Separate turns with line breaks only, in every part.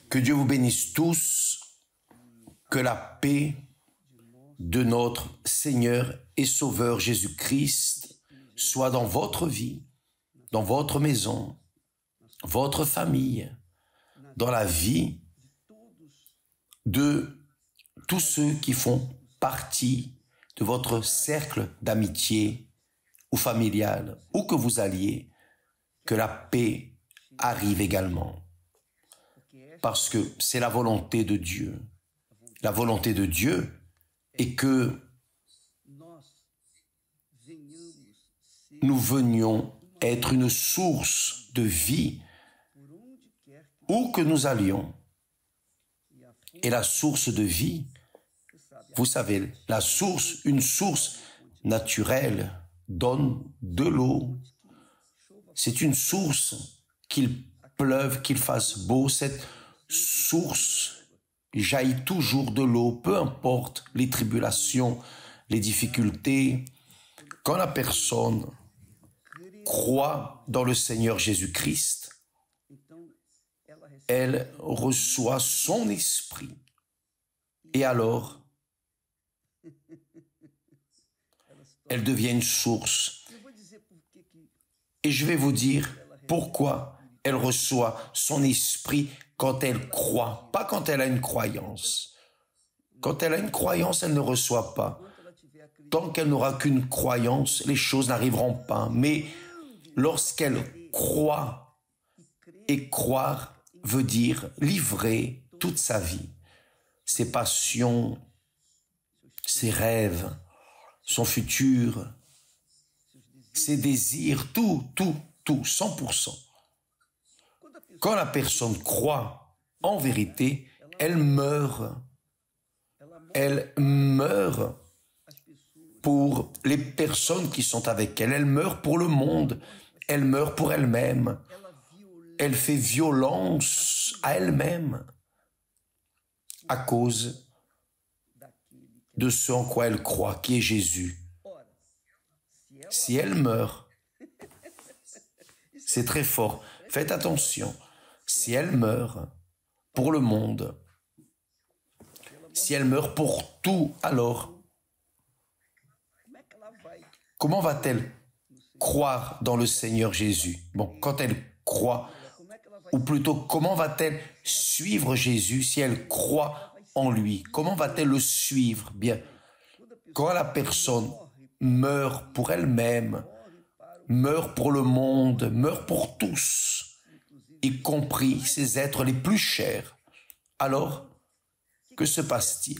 Que Dieu vous bénisse tous, que la paix de notre Seigneur et Sauveur Jésus-Christ soit dans votre vie, dans votre maison, votre famille, dans la vie de tous ceux qui font partie de votre cercle d'amitié ou familial, où que vous alliez, que la paix arrive également. Parce que c'est la volonté de Dieu. La volonté de Dieu est que nous venions être une source de vie où que nous allions. Et la source de vie, vous savez, une source naturelle donne de l'eau. C'est une source, qu'il pleuve, qu'il fasse beau, cette source jaillit toujours de l'eau, peu importe les tribulations, les difficultés. Quand la personne croit dans le Seigneur Jésus-Christ, elle reçoit son esprit. Et alors, elle devient une source. Et je vais vous dire pourquoi elle reçoit son esprit quand elle croit, pas quand elle a une croyance. Quand elle a une croyance, elle ne reçoit pas. Tant qu'elle n'aura qu'une croyance, les choses n'arriveront pas. Mais lorsqu'elle croit, et croire veut dire livrer toute sa vie, ses passions, ses rêves, son futur, ses désirs, tout, 100%. Quand la personne croit en vérité, elle meurt. Elle meurt pour les personnes qui sont avec elle. Elle meurt pour le monde. Elle meurt pour elle-même. Elle fait violence à elle-même à cause de ce en quoi elle croit, qui est Jésus. Si elle meurt, c'est très fort. Faites attention. Si elle meurt pour le monde, si elle meurt pour tout, alors, comment va-t-elle croire dans le Seigneur Jésus? Bon, quand elle croit, ou plutôt, comment va-t-elle suivre Jésus si elle croit en lui? Comment va-t-elle le suivre? Bien, quand la personne meurt pour elle-même, meurt pour le monde, meurt pour tous, y compris ses êtres les plus chers, alors, que se passe-t-il?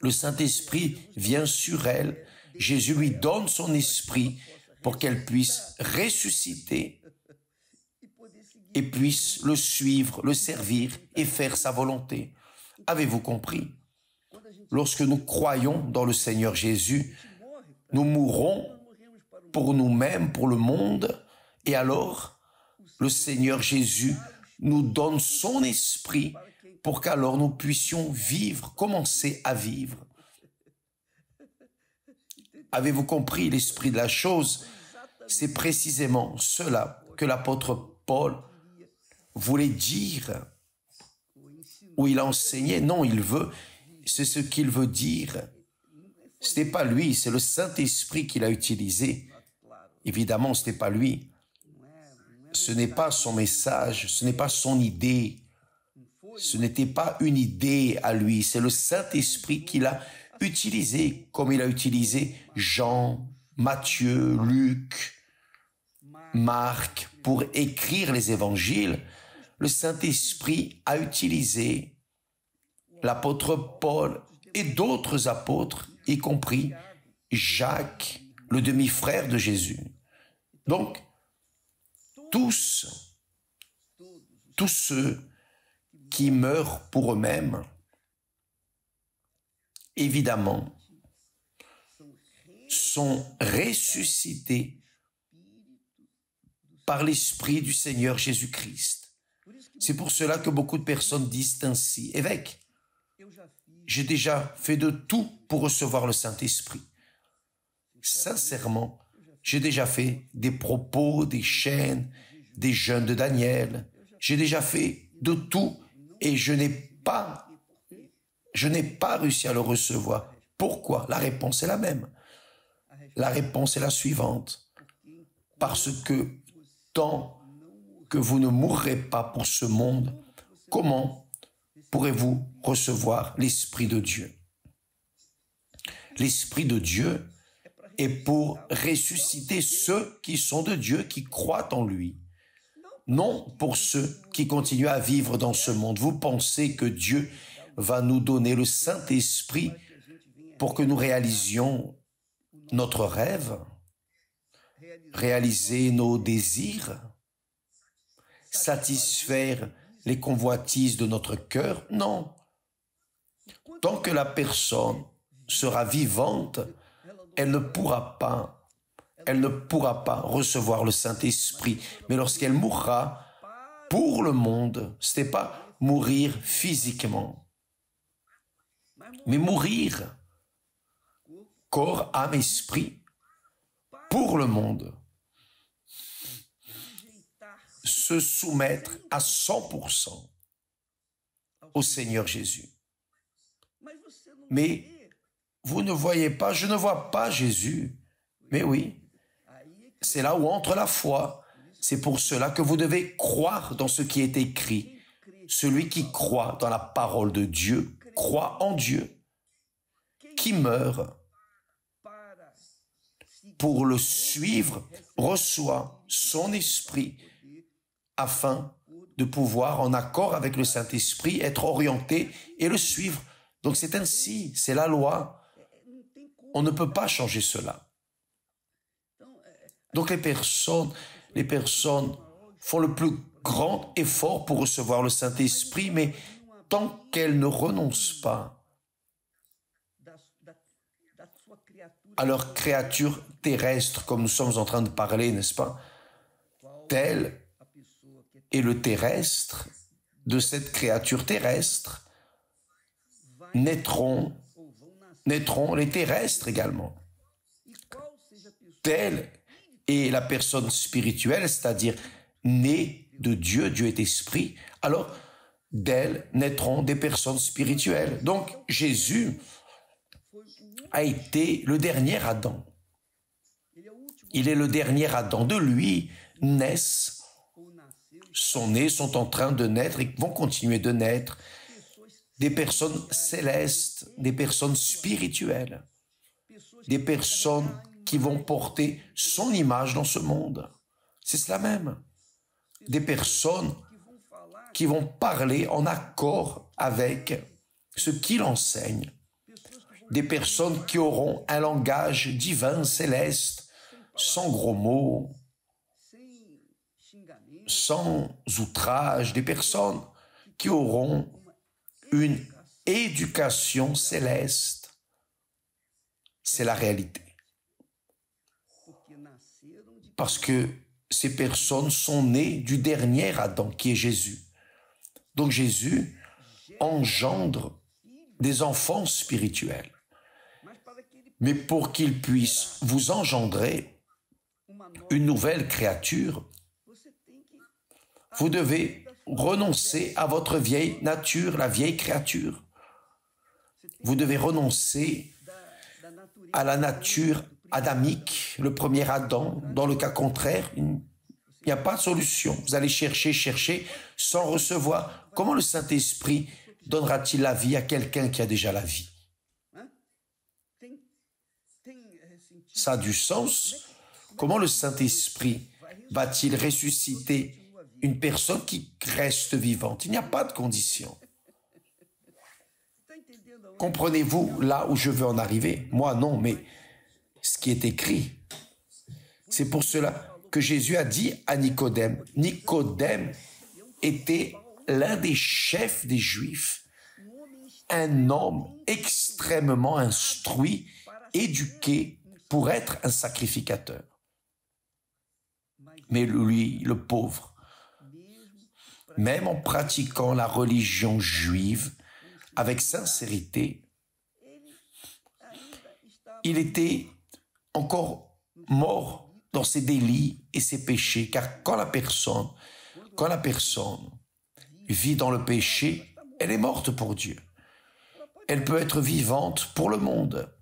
Le Saint-Esprit vient sur elle, Jésus lui donne son esprit pour qu'elle puisse ressusciter et puisse le suivre, le servir et faire sa volonté. Avez-vous compris? Lorsque nous croyons dans le Seigneur Jésus, nous mourrons pour nous-mêmes, pour le monde, et alors le Seigneur Jésus nous donne son esprit pour qu'alors nous puissions vivre, commencer à vivre. Avez-vous compris l'esprit de la chose? C'est précisément cela que l'apôtre Paul voulait dire, où il enseignait. Non, c'est ce qu'il veut dire. Ce n'est pas lui, c'est le Saint-Esprit qu'il a utilisé. Évidemment, ce n'est pas lui. Ce n'est pas son message, ce n'est pas son idée. Ce n'était pas une idée à lui, c'est le Saint-Esprit qu'il a utilisé, comme il a utilisé Jean, Matthieu, Luc, Marc, pour écrire les évangiles. Le Saint-Esprit a utilisé l'apôtre Paul et d'autres apôtres, y compris Jacques, le demi-frère de Jésus. Donc, tous ceux qui meurent pour eux-mêmes, évidemment, sont ressuscités par l'Esprit du Seigneur Jésus-Christ. C'est pour cela que beaucoup de personnes disent ainsi: évêque, j'ai déjà fait de tout pour recevoir le Saint-Esprit. Sincèrement, j'ai déjà fait des propos, des chaînes, des jeûnes de Daniel. j'ai déjà fait de tout et je n'ai pas réussi à le recevoir. Pourquoi? La réponse est la même. La réponse est la suivante. Parce que tant que vous ne mourrez pas pour ce monde, comment pourrez-vous recevoir l'Esprit de Dieu? L'Esprit de Dieu est pour ressusciter ceux qui sont de Dieu, qui croient en lui. Non pour ceux qui continuent à vivre dans ce monde. Vous pensez que Dieu va nous donner le Saint-Esprit pour que nous réalisions notre rêve, réaliser nos désirs, satisfaire les convoitises de notre cœur? Non. Tant que la personne sera vivante, elle ne pourra pas recevoir le Saint-Esprit. Mais lorsqu'elle mourra pour le monde, ce n'est pas mourir physiquement, mais mourir corps, âme, esprit pour le monde. Se soumettre à 100% au Seigneur Jésus. Mais vous ne voyez pas, je ne vois pas Jésus. Mais oui, c'est là où entre la foi. C'est pour cela que vous devez croire dans ce qui est écrit. Celui qui croit dans la parole de Dieu, croit en Dieu. Qui meurt pour le suivre, reçoit son esprit afin de pouvoir, en accord avec le Saint-Esprit, être orienté et le suivre. Donc c'est ainsi, c'est la loi. On ne peut pas changer cela. Donc les personnes font le plus grand effort pour recevoir le Saint-Esprit, mais tant qu'elles ne renoncent pas à leur créature terrestre, comme nous sommes en train de parler, n'est-ce pas? Tel est le terrestre, de cette créature terrestre, naîtront les terrestres également. Telle est la personne spirituelle, c'est-à-dire née de Dieu, Dieu est esprit, alors d'elle naîtront des personnes spirituelles. Donc Jésus a été le dernier Adam. Il est le dernier Adam. De lui sont nés, sont en train de naître et vont continuer de naître des personnes célestes, des personnes spirituelles, des personnes qui vont porter son image dans ce monde. C'est cela même. Des personnes qui vont parler en accord avec ce qu'il enseigne. Des personnes qui auront un langage divin, céleste, sans gros mots, sans outrage, des personnes qui auront une éducation céleste. C'est la réalité. Parce que ces personnes sont nées du dernier Adam, qui est Jésus. Donc Jésus engendre des enfants spirituels. Mais pour qu'il puisse vous engendrer une nouvelle créature, vous devez renoncer à votre vieille nature, la vieille créature. Vous devez renoncer à la nature adamique, le premier Adam. Dans le cas contraire, il n'y a pas de solution. Vous allez chercher, sans recevoir. Comment le Saint-Esprit donnera-t-il la vie à quelqu'un qui a déjà la vie? Ça a du sens. Comment le Saint-Esprit va-t-il ressusciter une personne qui reste vivante? Il n'y a pas de condition. Comprenez-vous là où je veux en arriver? Moi, non, mais ce qui est écrit. C'est pour cela que Jésus a dit à Nicodème. Nicodème était l'un des chefs des Juifs, un homme extrêmement instruit, éduqué pour être un sacrificateur. Mais lui, le pauvre, même en pratiquant la religion juive avec sincérité, il était encore mort dans ses délits et ses péchés, car quand la personne Quand la personne vit dans le péché, elle est morte pour Dieu. Elle peut être vivante pour le monde.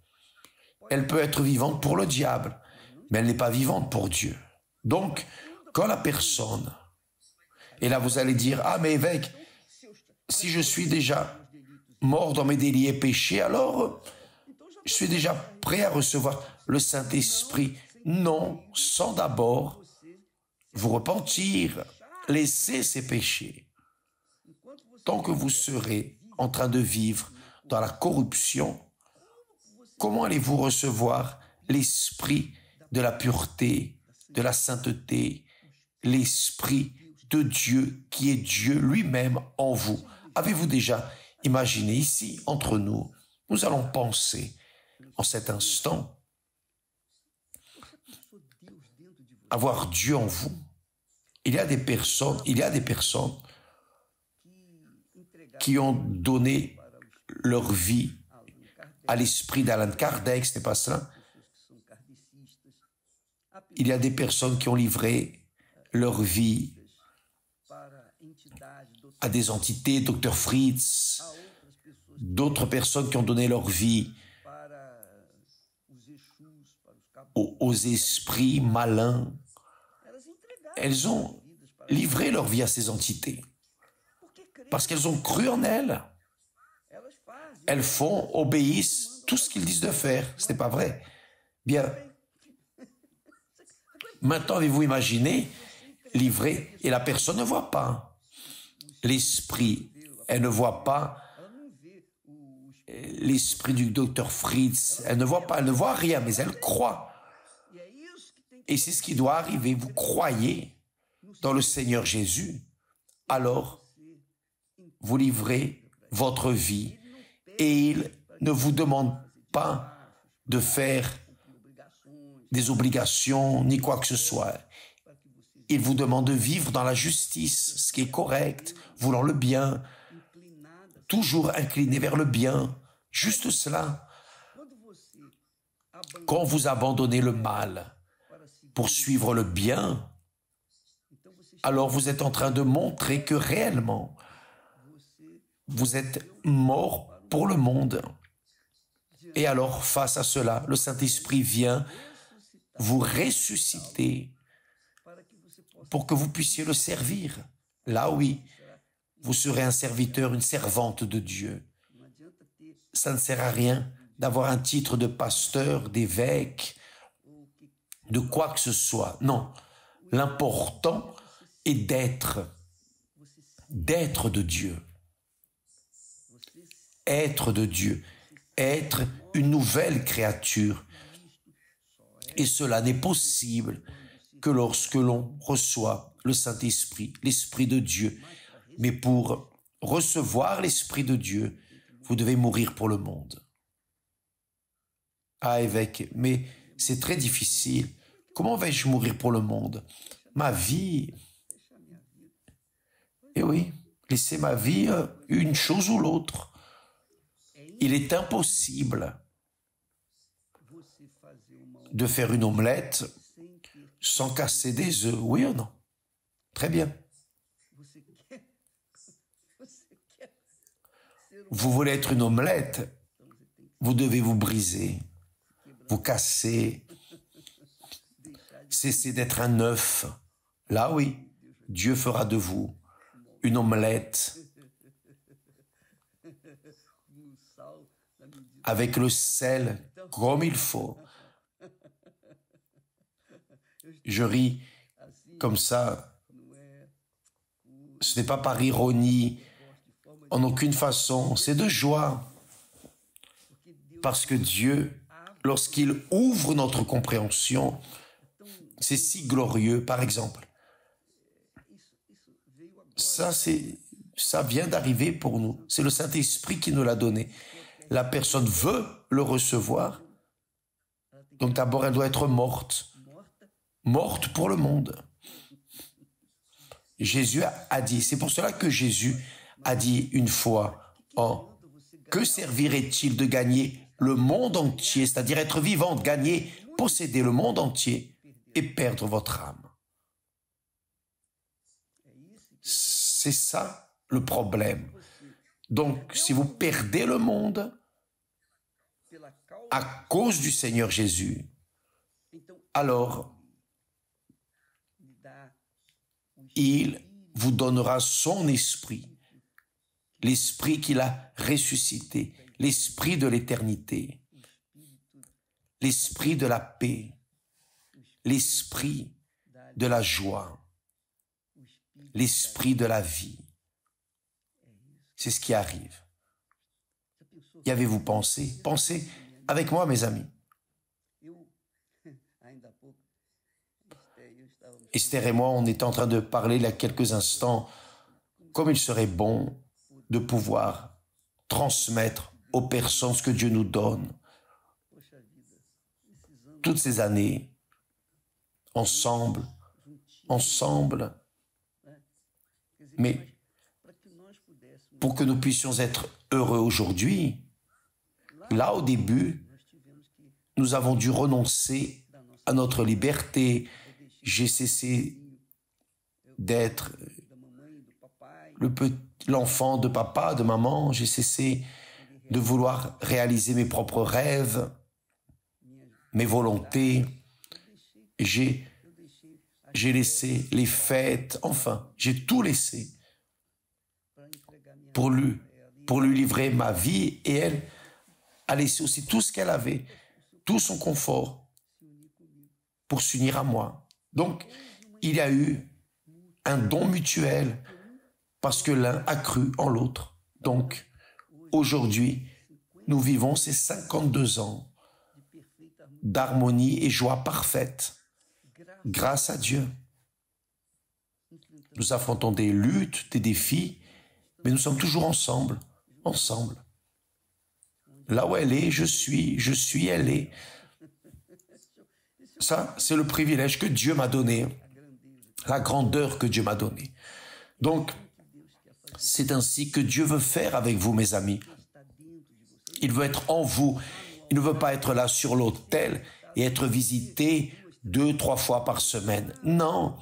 Elle peut être vivante pour le diable, mais elle n'est pas vivante pour Dieu. Donc, quand la personne, et là vous allez dire, ah mais évêque, si je suis déjà mort dans mes délits et péchés, alors je suis déjà prêt à recevoir le Saint-Esprit. Non, sans d'abord vous repentir, laisser ces péchés. Tant que vous serez en train de vivre dans la corruption, comment allez-vous recevoir l'esprit de la pureté, de la sainteté, l'esprit de Dieu qui est Dieu lui-même en vous? Avez-vous déjà imaginé ici, entre nous, nous allons penser en cet instant avoir Dieu en vous. Il y a des personnes qui ont donné leur vie à l'esprit d'Allan Kardec, ce n'est pas cela. Il y a des personnes qui ont livré leur vie à des entités, Dr Fritz, d'autres personnes qui ont donné leur vie aux esprits malins. Elles ont livré leur vie à ces entités parce qu'elles ont cru en elles. Elles font, obéissent tout ce qu'ils disent de faire. Ce n'est pas vrai. Bien. Maintenant, avez-vous imaginé livrer et la personne ne voit pas l'esprit. Elle ne voit pas l'esprit du docteur Fritz. Elle ne voit pas, elle ne voit rien, mais elle croit. Et c'est ce qui doit arriver. Vous croyez dans le Seigneur Jésus, alors vous livrez votre vie et il ne vous demande pas de faire des obligations ni quoi que ce soit. Il vous demande de vivre dans la justice, ce qui est correct, voulant le bien, toujours incliné vers le bien, juste cela. Quand vous abandonnez le mal pour suivre le bien, alors vous êtes en train de montrer que réellement, vous êtes mort pour le monde. Et alors, face à cela, le Saint-Esprit vient vous ressusciter pour que vous puissiez le servir. Là, oui, vous serez un serviteur, une servante de Dieu. Ça ne sert à rien d'avoir un titre de pasteur, d'évêque, de quoi que ce soit. Non, l'important est d'être de Dieu. Être de Dieu, être une nouvelle créature. Et cela n'est possible que lorsque l'on reçoit le Saint-Esprit, l'Esprit de Dieu. Mais pour recevoir l'Esprit de Dieu, vous devez mourir pour le monde. Ah, évêque, mais c'est très difficile. Comment vais-je mourir pour le monde? Ma vie... Eh oui, laisser ma vie une chose ou l'autre. Il est impossible de faire une omelette sans casser des œufs, oui ou non? Très bien. Vous voulez être une omelette, vous devez vous briser, vous casser, cesser d'être un œuf. Là, oui, Dieu fera de vous une omelette avec le sel comme il faut. Je ris comme ça. Ce n'est pas par ironie, en aucune façon, c'est de joie. Parce que Dieu, lorsqu'il ouvre notre compréhension, c'est si glorieux. Par exemple, ça vient d'arriver pour nous. C'est le Saint-Esprit qui nous l'a donné. La personne veut le recevoir. Donc d'abord, elle doit être morte. Morte pour le monde. Jésus a dit, c'est pour cela que Jésus a dit une fois, oh, que servirait-il de gagner le monde entier, c'est-à-dire être vivant, gagner, posséder le monde entier et perdre votre âme? C'est ça le problème. Donc, si vous perdez le monde à cause du Seigneur Jésus, alors il vous donnera son esprit, l'esprit qu'il a ressuscité, l'esprit de l'éternité, l'esprit de la paix, l'esprit de la joie, l'esprit de la vie. C'est ce qui arrive. Y avez-vous pensé? Pensez avec moi, mes amis. Esther et moi, on est en train de parler il y a quelques instants comme il serait bon de pouvoir transmettre aux personnes ce que Dieu nous donne. Toutes ces années, ensemble, mais pour que nous puissions être heureux aujourd'hui, là au début, nous avons dû renoncer à notre liberté. J'ai cessé d'être l'enfant de papa, de maman. J'ai cessé de vouloir réaliser mes propres rêves, mes volontés. J'ai laissé les fêtes, enfin, j'ai tout laissé pour lui livrer ma vie, et elle a laissé aussi tout ce qu'elle avait, tout son confort pour s'unir à moi. Donc, il y a eu un don mutuel parce que l'un a cru en l'autre. Donc, aujourd'hui, nous vivons ces 52 ans d'harmonie et joie parfaite. Grâce à Dieu. Nous affrontons des luttes, des défis, mais nous sommes toujours ensemble. Là où elle est, je suis, elle est. Ça, c'est le privilège que Dieu m'a donné, la grandeur que Dieu m'a donnée. Donc, c'est ainsi que Dieu veut faire avec vous, mes amis. Il veut être en vous. Il ne veut pas être là sur l'autel et être visité 2-3 fois par semaine. Non,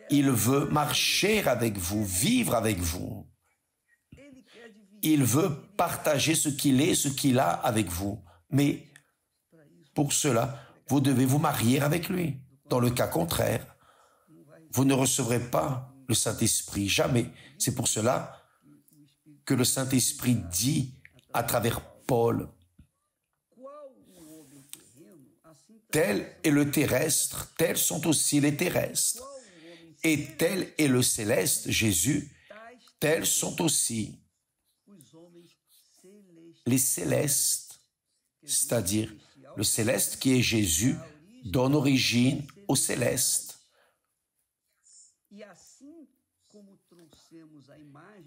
il veut marcher avec vous, vivre avec vous. Il veut partager ce qu'il est, ce qu'il a avec vous. Mais pour cela, vous devez vous marier avec lui. Dans le cas contraire, vous ne recevrez pas le Saint-Esprit, jamais. C'est pour cela que le Saint-Esprit dit à travers Paul, tel est le terrestre, tels sont aussi les terrestres. Et tel est le céleste, Jésus, tels sont aussi les célestes. C'est-à-dire, le céleste qui est Jésus donne origine au céleste.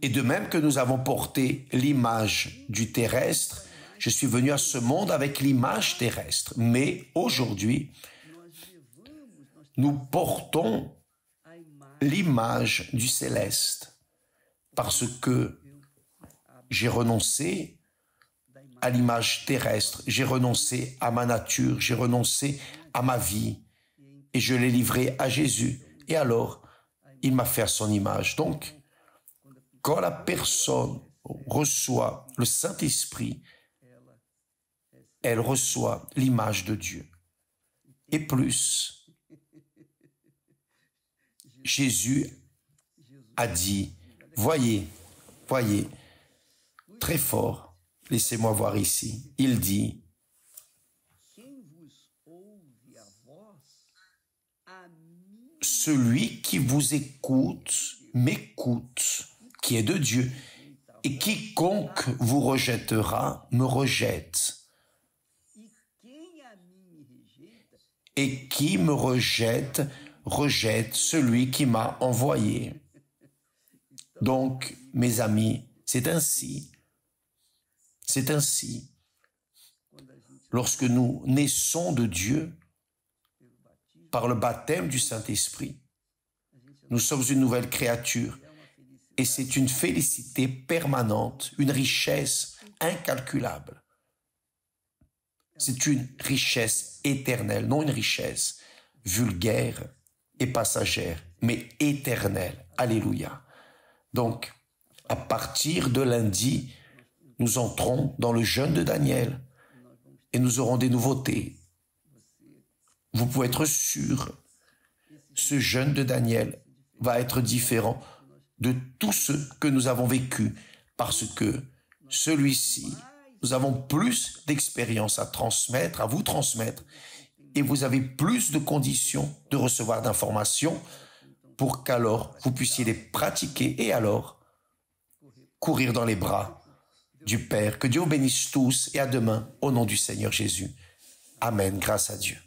Et de même que nous avons porté l'image du terrestre, je suis venu à ce monde avec l'image terrestre. Mais aujourd'hui, nous portons l'image du céleste parce que j'ai renoncé à l'image terrestre, j'ai renoncé à ma nature, j'ai renoncé à ma vie et je l'ai livré à Jésus. Et alors, il m'a fait à son image. Donc, quand la personne reçoit le Saint-Esprit, elle reçoit l'image de Dieu. Et plus, Jésus a dit, voyez, très fort, laissez-moi voir ici, il dit, celui qui vous écoute, m'écoute, qui est de Dieu, et quiconque vous rejettera, me rejette. Et qui me rejette, rejette celui qui m'a envoyé. Donc, mes amis, c'est ainsi. C'est ainsi. Lorsque nous naissons de Dieu, par le baptême du Saint-Esprit, nous sommes une nouvelle créature. Et c'est une félicité permanente, une richesse incalculable. C'est une richesse éternelle, non une richesse vulgaire et passagère, mais éternelle. Alléluia. Donc, à partir de lundi, nous entrons dans le jeûne de Daniel et nous aurons des nouveautés. Vous pouvez être sûr, ce jeûne de Daniel va être différent de tous ceux que nous avons vécus parce que celui-ci, nous avons plus d'expérience à transmettre, à vous transmettre et vous avez plus de conditions de recevoir d'informations pour qu'alors vous puissiez les pratiquer et alors courir dans les bras du Père. Que Dieu vous bénisse tous et à demain au nom du Seigneur Jésus. Amen. Grâce à Dieu.